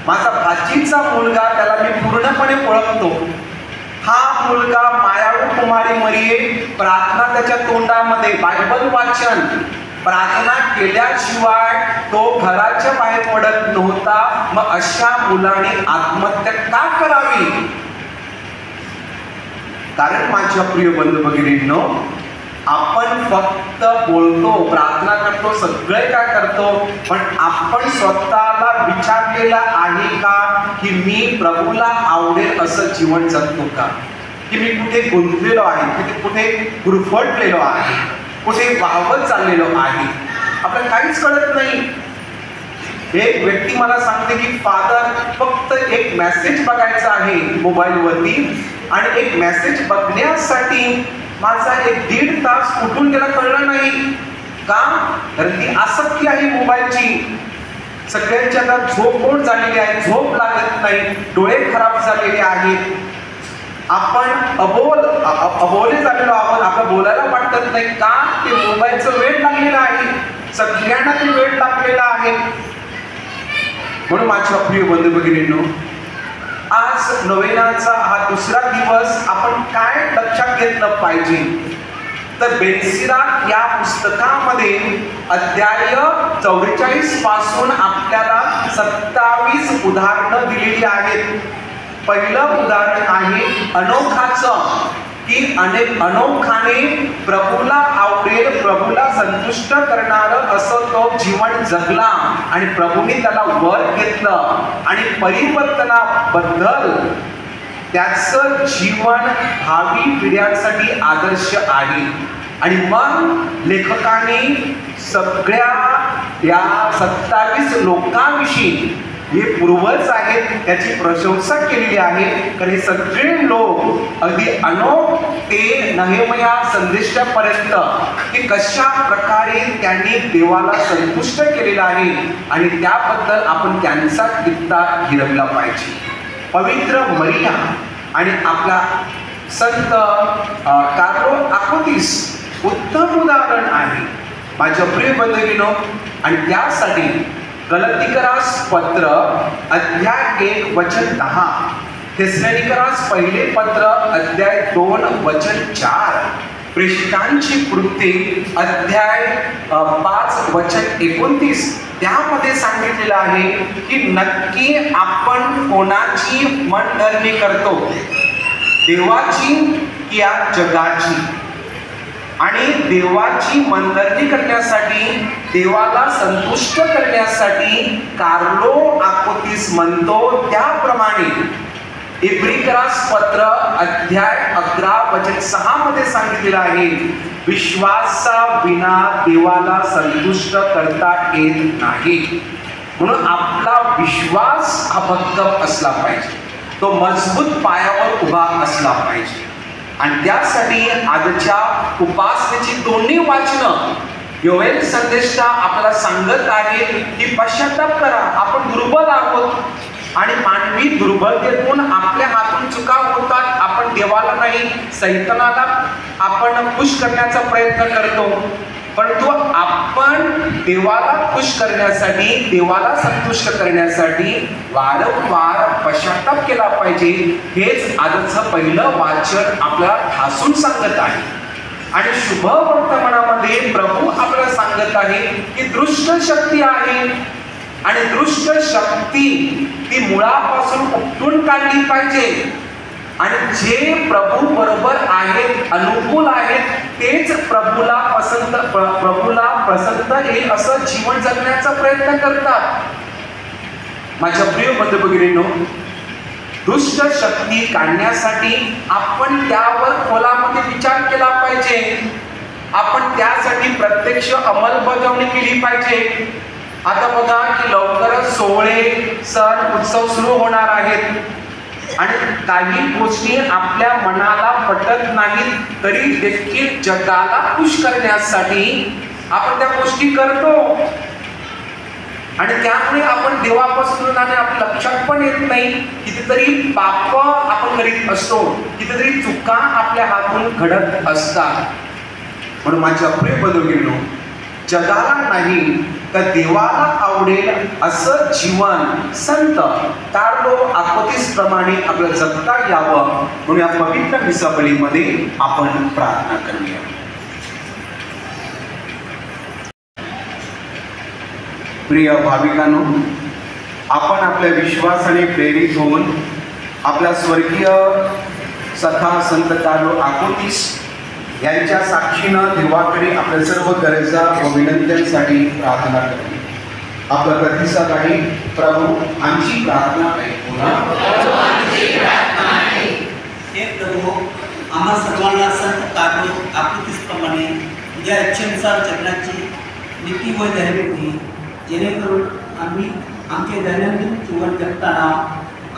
माझा भाचीचा मुलगा, त्याला मी पूर्णपणे ओळखतो. हा मुलगा मायाळू कुमारी मरिये, प्रार्थना त्याच्या तोंडामध्ये, बायबल वाचन, प्रार्थना केल्याशिवाय तो घराच्या बाहेर पडत नव्हता. मग अशा मुलाने आत्महत्या का करावी? कारण माझ्या प्रिय बंधू भगिनींनो, आपण फक्त बोलतो, प्रार्थना करतो, सगळे काय करतो, पण आपण स्वतःला विचारलेला आहे का की मी प्रभूला आवडेल असं जीवन जगतो का? की मी कुठे गुंतलेलो आहे, कुठे गुरफटलेलो आहे, कुठे वाहवत चाललेलो आहे, आपल्याला काहीच कळत नाही. एक व्यक्ती मला सांगते की फादर, फक्त एक मेसेज बघायचा आहे मोबाईलवरती आणि एक मेसेज बघण्यासाठी माझा 1-1.5 तास कुठून गेला कळलं नाही. का? कारण ती आसक्ती आहे मोबाईलची. सगळ्यांची आता झोप झालेली आहे, झोप लागत नाही, डोळे खराब झालेले आहेत, आपण अबोले झालेलो आहोत, आपल्याला बोलायला वाटत नाही. का? ते मोबाईलचं वेळ लागलेला आहे, सगळ्यांना ते वेळ लागलेला आहे. म्हणून माझ्या प्रिय बंधू भगिनींनो, आज नोवेनाचा हा दुसरा दिवस आपण काय लक्षात घेतलं पाहिजे? तर बेनसिरात या पुस्तकामध्ये अध्याय 44 पासून आपल्याला 27 उदाहरणं दिलेली आहेत. पहिलं उदाहरण आहे अनोखाचं, की अनोखाने प्रभूला आवडेल, प्रभूला संतुष्ट करणारं असं तो जीवन जगला आणि प्रभूने त्याला वर घेतलं आणि परिवर्तनाबद्दल त्याचं जीवन भावी पिढ्यांसाठी आदर्श आहे. आणि मग लेखकाने सगळ्या या 27 लोकांविषयी, हे पूर्वज आहेत, त्याची प्रशंसा केलेली आहे. कारण हे सगळे लोक अगदी अनोख ते नहेमया संदेशापर्यंत की कशा प्रकारे त्यांनी देवाला संतुष्ट केलेलं आहे आणि त्याबद्दल आपण त्यांचा किस्सा गिरवला पाहिजे. पवित्र मरिया आणि आपला संत कार्लो अक्विनास उत्तम उदाहरण आहे माझ्या प्रिय बंधूंनो. आणि त्यासाठी गलातिकरास पत्र अध्याय 1 वचन 10, थेसलोनिकरास पहिले पत्र अध्याय 2 वचन 4, प्रेषितांची कृत्ये अध्याय 5 वचन 29 त्यामध्ये सांगितलेलं आहे की नक्की आपण कोणाची मनधरणी करतो, देवाची की या जगाची? आणि देवाची मनधरणी करण्यासाठी, देवाला संतुष्ट करण्यासाठी कार्लो अक्विनास म्हणतो त्याप्रमाणे इब्रिकरास पत्र अध्याय 11 वचन 6 मध्ये सांगितलेलं आहे, विश्वासाविना देवाला संतुष्ट करता येत नाही. म्हणून आपला विश्वास हा भक्कम असला पाहिजे, तो मजबूत पायावर उभा असला पाहिजे. आणि त्यासाठी आजच्या उपासनेची दोन्ही वाचनं योएल संदेशा आपल्याला सांगत आहे की पश्चाताप करा, आपण दुर्बल आहोत आणि मानवी दुर्बलतेतून आपल्या हातून चुका होतात. आपण देवाला नाही, सैतानाला आपण खुश करण्याचा प्रयत्न करतो. परंतु आपण देवाला खुश करण्यासाठी, देवाला संतुष्ट करण्यासाठी वारंवार पश्चाताप केला पाहिजे. हेच आजचं पहिलं वाचन आपल्याला ठासून सांगत आहे. आणि शुभ वर्तमानामध्ये प्रभू आपल्याला सांगत आहे की दृष्ट शक्ती आहे आणि दृष्ट शक्ती ती मुळापासून उपटून काढली पाहिजे. आणि जे प्रभू बरोबर आहेत, अनुकूल आहेत, तेच प्रभूला पसंत येईल असं जीवन जगण्याचा प्रयत्न करतात. माझ्या प्रिय बंधू भगिनींनो, दुष्ट शक्ती काढण्यासाठी आपण त्यावर खोलामध्ये विचार केला पाहिजे. आपण त्यासाठी प्रत्यक्ष अंमलबजावणी केली पाहिजे. आता बघा की लवकरच सोहळे, सण, उत्सव सुरू होणार आहेत. आणि काही गोष्टी आपल्या मनाला पटत नाहीत तरी देखील जगाला खुश करण्यासाठी आपण त्या गोष्टी करतो आणि त्यामुळे आपण देवापासून आणि आपल्या लक्षात पण येत नाही कितीतरी पाप आपण करीत असतो, कितीतरी चुका आपल्या हातून घडत असतात. म्हणून माझ्या प्रिय बंधूंनो, जगाला नाही तर देवाला आवडेल असं जीवन संत कार्लो आक्विन्स प्रमाणे आपल्याला जगता यावं म्हणून या पवित्र मिसाबलीमध्ये आपण प्रार्थना करूया. प्रिय भाविकांनो, आपण आपल्या विश्वासाने प्रेरित होऊन आपल्या स्वर्गीय सखा संत कार्लो आक्विन्स यांच्या साक्षीनं देवाकडे आपल्या सर्व गरजा व विनंत्यांसाठी प्रार्थना करते. आपला प्रतिसाद आहे, प्रभू आमची प्रार्थना ऐकून. हे प्रभू, आम्हा सर्वांना संत कार्लो आक्विन्स प्रमाणे या इच्छेनुसार जगण्याची नीती व धैर्य होती, जेणेकरून आम्ही आमचे दैनंदिन जीवन जगताना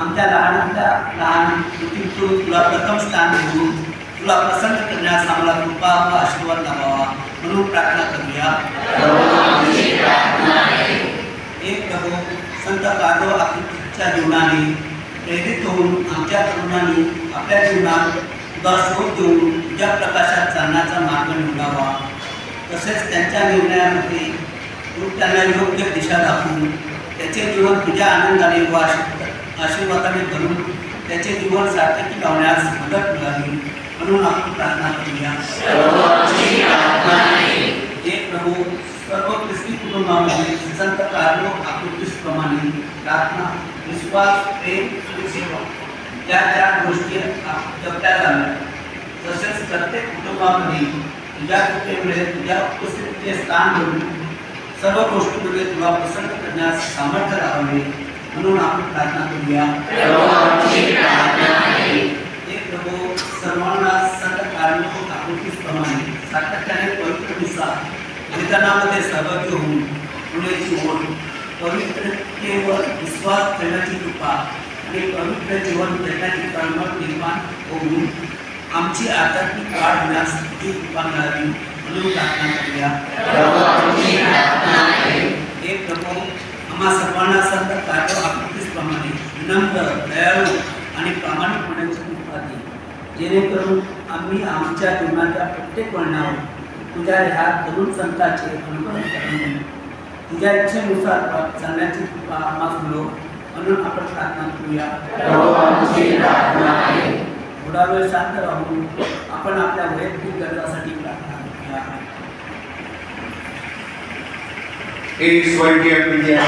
आमच्या लहानातल्या लहान कृतीतून तुला प्रथम स्थान देऊन तुला प्रसन्न करण्यास आम्हाला कृपा व आशीर्वाद लावावा म्हणून प्रार्थना करूया. एक प्रभू, संत कार्लो आक्विन्सच्या जीवनाने प्रेरित होऊन आमच्या तरुणांनी आपल्या जीवनात तुला शोध देऊन तुझ्या प्रकाशात चालण्याचा मार्ग निवडावा. तसेच त्यांच्या निर्णयामध्ये तू त्यांना योग्य दिशा दाखवून त्याचे जीवन तुझ्या आनंदाने व आशीर्वादाने भरून त्याचे जीवन सार्थकी लावण्यास मदत मिळावी म्हणून आपण प्रार्थना करूया. हे प्रभू, सर्व ख्रिस्ती कुटुंबामध्ये संत कार्लो आक्विन्स प्रमाणे प्रार्थना, विश्वास, प्रेम आणि सेवा या चार गोष्टी जपल्या जाव्या. तसेच प्रत्येक कुटुंबामध्ये तुझ्या कृपेमुळे तुझ्या उपस्थितीचे स्थान घेऊन सर्व गोष्टींमध्ये तुला प्रसन्न करण्यास सामर्थ्य राहावे म्हणून आपण प्रार्थना करूया. हे प्रभू, सर्वांना संत कार्लो आक्विन्स प्रमाणे सातत्याने पवित्र मिसा बलिदानामध्ये सहभागी होऊन पुण्याची ओढ, पवित्रतेवर विश्वास ठेवण्याची कृपा आणि पवित्र जीवन जगण्याची तळमळ निर्माण होऊन आमची आध्यात्मिक वाढ होण्यास तुझी कृपा मिळावी म्हणून प्रार्थना करूया. हे प्रभू, आम्हा सर्वांना संत कार्लो आक्विन्स प्रमाणे विनम्र, दयाळू आणि प्रामाणिक होण्याची कृपा दे, जेणेकरून आम्ही आमच्या जीवनाच्या प्रत्येक वळणावर तुझ्या ह्या तरुण संतांचे अनुकरण करून तुझ्या इच्छेनुसार चालण्याची कृपा आम्हाला मिळो म्हणून आपण प्रार्थना करूया. थोडा वेळ शांत राहून आपण आपल्या वैयक्तिक गरजासाठी प्रार्थना करूया. एक स्वर्गीय पित्या,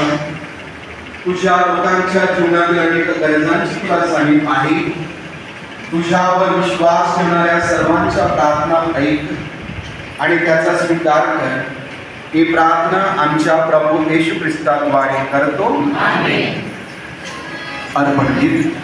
तुझ्या लोकांच्या जीवनातील अनेक गरजांची तुला जाणीव आहे. तुझ्यावर विश्वास ठेवणाऱ्या सर्वांच्या प्रार्थना ऐक आणि त्याचा स्वीकार कर. ही प्रार्थना आमच्या प्रभू येशू ख्रिस्ताद्वारे करतो. अर्पण गीत.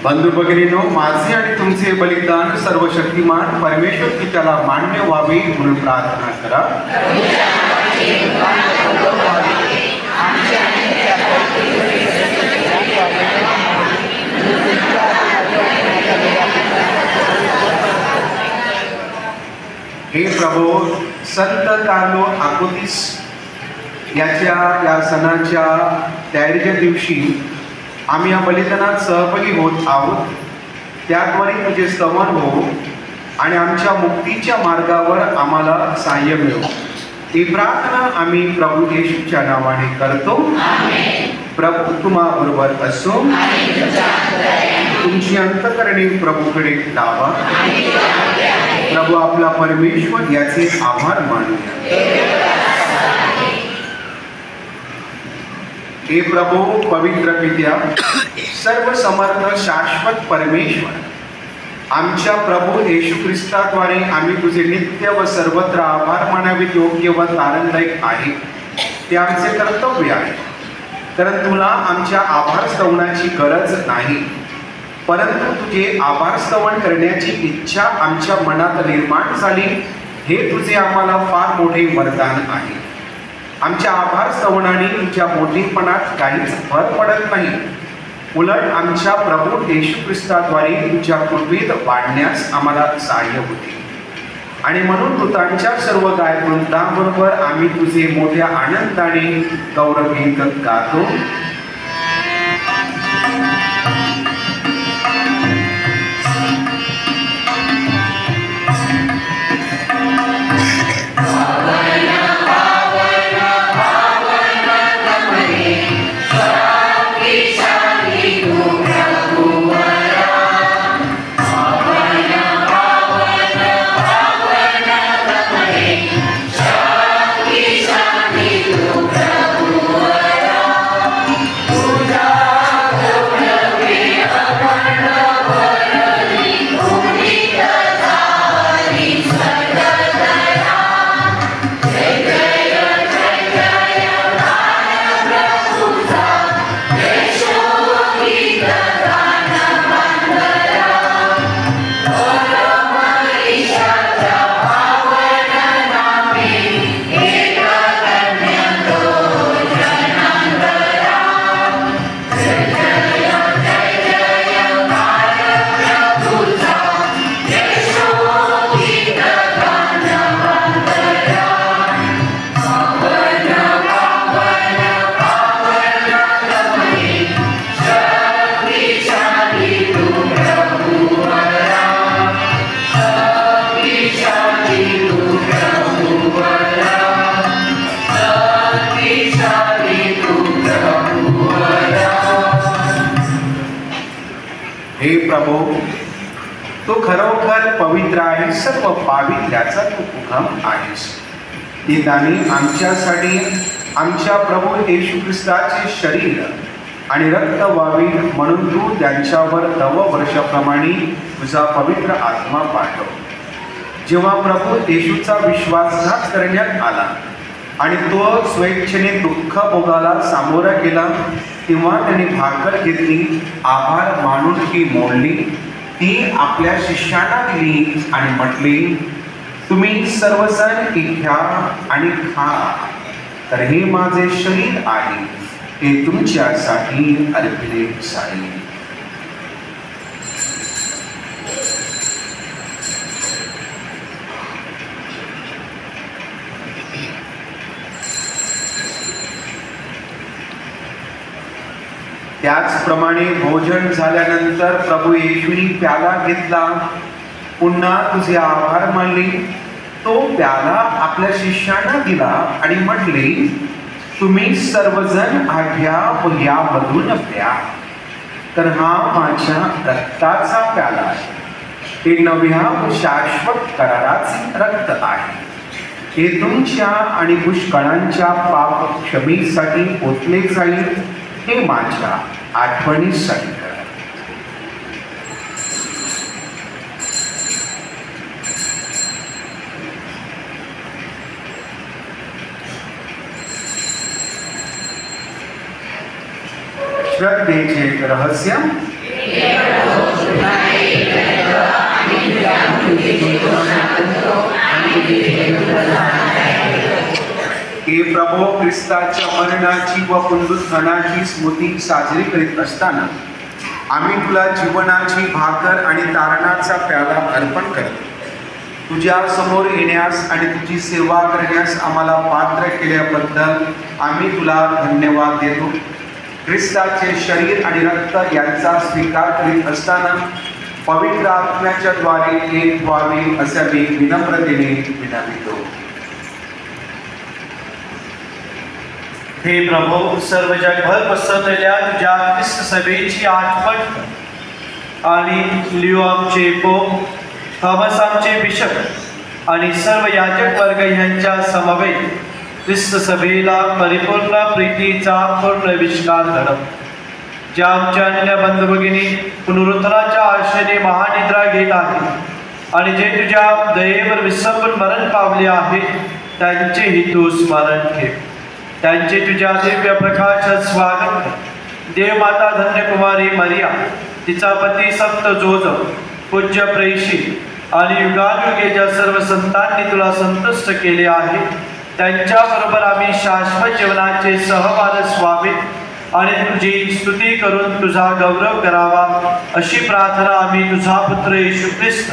बंधू भगिनींनो, माझे आणि तुमचे बलिदान सर्वशक्तिमान परमेश्वर पित्याला मान्य व्हावे म्हणून प्रार्थना करा. हे प्रभू, संत कार्लो आकुतीस या सणाच्या तयारीच्या दिवशी आम्ही या बलिदानात सहभागी होत आहोत. त्याद्वारे तुझे स्तवन हो आणि आमच्या मुक्तीच्या मार्गावर आम्हाला सहाय्य मिळो. ही प्रार्थना आम्ही प्रभू येशूच्या नावाने करतो. प्रभू तुम्हा बरोबर असो. तुमची अंतःकरणे प्रभूकडे लावा. प्रभू आपला परमेश्वर याचे आभार मानूया. हे प्रभू पवित्र पित्या, सर्व समर्थ शाश्वत परमेश्वर, आमच्या प्रभू येशू ख्रिस्ताद्वारे आम्ही तुझे नित्य व सर्वत्र आभार मानावे योग्य व आनंददायक आहे. ते आमचे कर्तव्य आहे, कारण तुला आमच्या आभार स्तवनाची गरज नाही, परंतु तुझे आभार स्तवन करण्याची इच्छा आमच्या मनात निर्माण झाली. हे तुझे आम्हाला फार मोठे वरदान आहे. आमच्या आभार स्तवनाने तुझ्या मोठेपणात काहीच भर पडत नाही, उलट आमच्या प्रभू येशू ख्रिस्ताद्वारे तुझ्या कृपेत वाढण्यास आम्हाला सहाय्य होते. आणि म्हणून दूतांच्या सर्व गायवृंदाबरोबर आम्ही तुझे मोठ्या आनंदाने गौरवगीत गातो. हे प्रभू, तू खरोखर पवित्र आहे. सर्व पावित्र्याचा तू उगम आहेस. निदानी आमच्यासाठी आमच्या प्रभू येशू ख्रिस्ताचे शरीर आणि रक्त व्हावे म्हणून तू त्यांच्यावर नववर्षाप्रमाणे तुझा पवित्र आत्मा पाठव. जेव्हा प्रभू येशूचा विश्वासघात करण्यात आला आणि तो स्वेच्छेने दुःख भोगाला सामोरा गेला, तेव्हा त्याने भाकर घेतली, आभार मानून ती मोडली, ती आपल्या शिष्यांना दिली आणि म्हटली, तुम्ही सर्वजण घ्या आणि खा, तर हे माझे शरीर आहे, हे तुमच्यासाठी अर्पले जाईल. त्याचप्रमाणे भोजन झाल्यानंतर प्रभू येशूने प्याला घेतला, पुन्हा तुझे आभार मानले, तो प्याला आपल्या शिष्यांना दिला आणि म्हटले, तुम्ही सर्वजण घ्या व यामधून प्या, तर हा माझ्या रक्ताचा प्याला आहे. हे नव्या व शाश्वत कराराचे रक्त आहे. हे तुमच्या आणि पुष्कळांच्या पाप क्षमेसाठी ओतले जाईल. हे माझ्या आठवणीसाठी करा. श्रद्धेचे रहस्य. हे प्रभो, ख्रिस्ताच्या मरणाची व पुनरुत्थानाची स्मृती साजरी करीत असताना आम्ही तुला जीवनाची भाकर आणि तारणाचा प्याला अर्पण करतो. तुझ्या समोर येण्यास आणि तुझी सेवा करण्यास आम्हाला पात्र केल्याबद्दल आम्ही तुला धन्यवाद देतो. ख्रिस्ताचे शरीर आणि रक्त यांचा स्वीकार करीत असताना पवित्र आत्म्याच्या द्वारे एक व्हावे असे मी विनम्रतेने विनंतितो. हे प्रभो, सर्व जगभर पसरलेल्या तुझ्या ख्रिस्त सभेची आठवण कर आणि लिओ आमचे पोप, थॉमस आमचे बिशप आणि सर्व याजक वर्ग यांच्या समवेत ख्रिस्त सभेला परिपूर्ण प्रीतीचा पूर्ण विष्कार घडव. ज्या आमच्या अन्य बंधू भगिनी पुनरुत्थानाच्या आशेने महानिद्रा घेत आहेत आणि जे तुझ्या दयेवर विसंबून मरण पावले आहेत, त्यांचेही तू स्मरण ठेव. त्यांचे तुझ्या दिव्य प्रकाशात स्वागत कर. देवमाता धन्यकुमारी मरिया, तिचा पती संत जोजफ, पूज्य प्रेषी आणि युगानुयुगेच्या सर्व संतांनी तुला संतुष्ट केले आहे, त्यांच्याबरोबर आम्ही शाश्वत जीवनाचे सहवारस व्हावे आणि तुझी स्तुती करून तुझा गौरव करावा अशी प्रार्थना आम्ही तुझा पुत्र येशू ख्रिस्त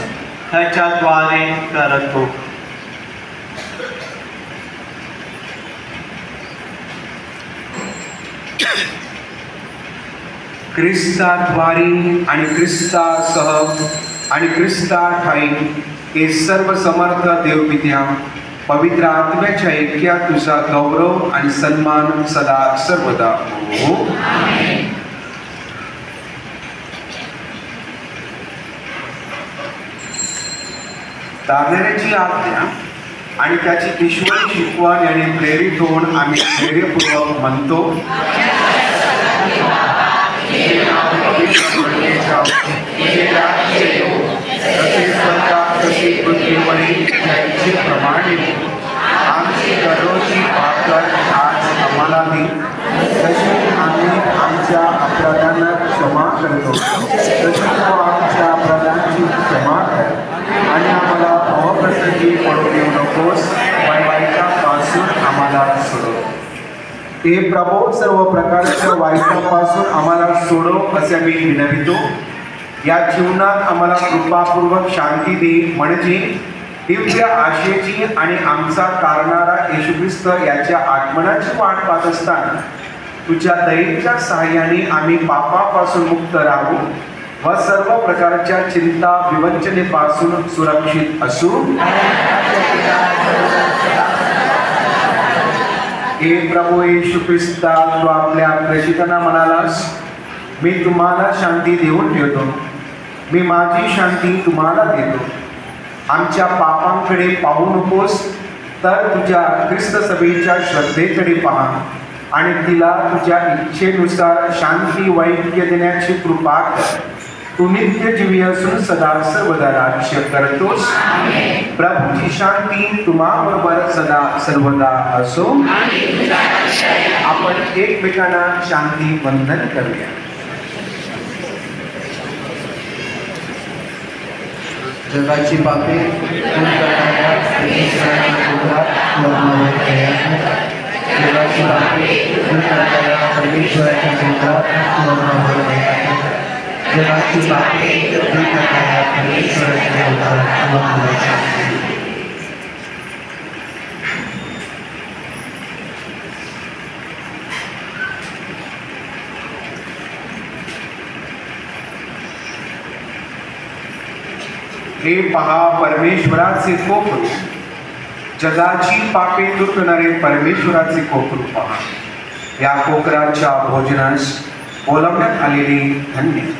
ह्याच्याद्वारे करतो. ख्रिस्ताद्वारी आणि ख्रिस्तासह आणि ख्रिस्ताठाई हे सर्व समर्थ देवपित्या, पवित्र आत्म्याच्या ऐक्यात तुझा गौरव आणि सन्मान सदा सर्वदा हो. तारणाऱ्याची आज्ञा आणि त्याची ईश्वरी शिकवण यांनी प्रेरित होऊन आम्ही धैर्यपूर्वक म्हणतो. प्रमाणे आमची दररोजची भाकर आज आम्हाला दे, तशी आम्ही आमच्या अपराधांना क्षमा करतो, तशी तो आमच्या अपराधांची क्षमा कर आणि आम्हाला अप्रसंगी पडू देऊ नकोस, वाईटापासून आम्हाला सोडव. हे प्रभो, सर्व प्रकारच्या वाईटापासून आम्हाला सोडव असे मी विनवितो. या जीवनात आम्हाला कृपापूर्वक शांती दे, म्हणजे दिव्य आशेची आणि आमचा तारणारा येशू ख्रिस्त याच्या आगमनाची वाट पाहत असताना तुझ्या दयेच्या सहाय्याने आम्ही पापापासून मुक्त राहू व सर्व प्रकारच्या चिंता विवंचनेपासून सुरक्षित असू. हे प्रभू येशू ख्रिस्ता, तू आपल्या प्रेषितांना म्हणालास, मी तुम्हाला शांती देऊन ठेवतो, मी माझी शांती तुम्हाला देतो. आमच्या पापांकडे पाहू नकोस, तर तुझ्या ख्रिस्त सभेच्या श्रद्धेकडे पहा आणि तिला तुझ्या इच्छेनुसार शांती वैक्य देण्याची कृपा कर. तू नित्य जीवी असून सदा सर्वदा राज्य करतोस. प्रभूची शांती तुम्हाबरोबर सदा सर्वदा असो. आपण एकमेकांना शांती वंदन करूया. जगाची पापे दूर करणाऱ्या जगाची पापे दूर करणाऱ्या परमेश्वराच्या केंद्रात जगाची पापे दूर करणाऱ्या परमेश्वराच्या केंद्रात. हे पहा परमेश्वराचे कोपरू, जगाची पापे दूर करणारे परमेश्वराचे कोपरू पहा. या कोकराच्या भोजनास बोलावण्यात आलेली धन्य.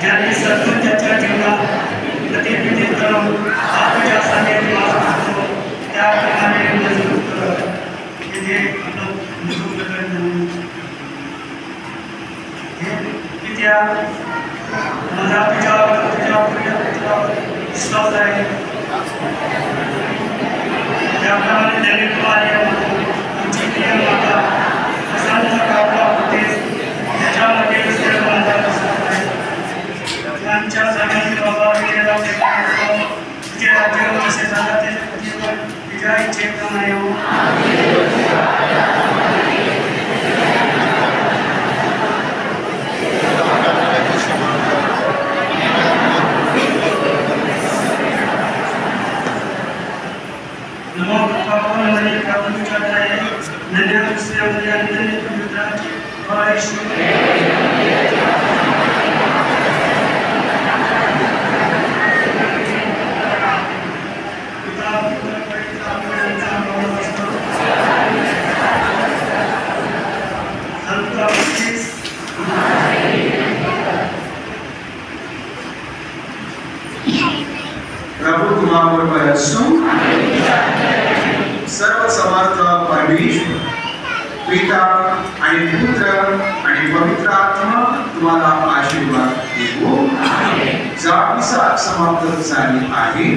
ज्यांनी सरपंचाच्या जीवनात प्रतिनिधित्व करून आपल्या राज्यावर जसे झाला ते तुझ्या इच्छेप्रमाणे हो. नमो पावन मनी कावनी चढ़ाए नन्या से उन्हें अंदर पवित्र प्रभु तुम्हाबरोबर असो. सर्व समर्थ परमेश्वर पिता आणि पुत्र आणि पवित्र आत्मा तुम्हाला आशीर्वाद देवो. जातीचा समाप्त झाली आहे.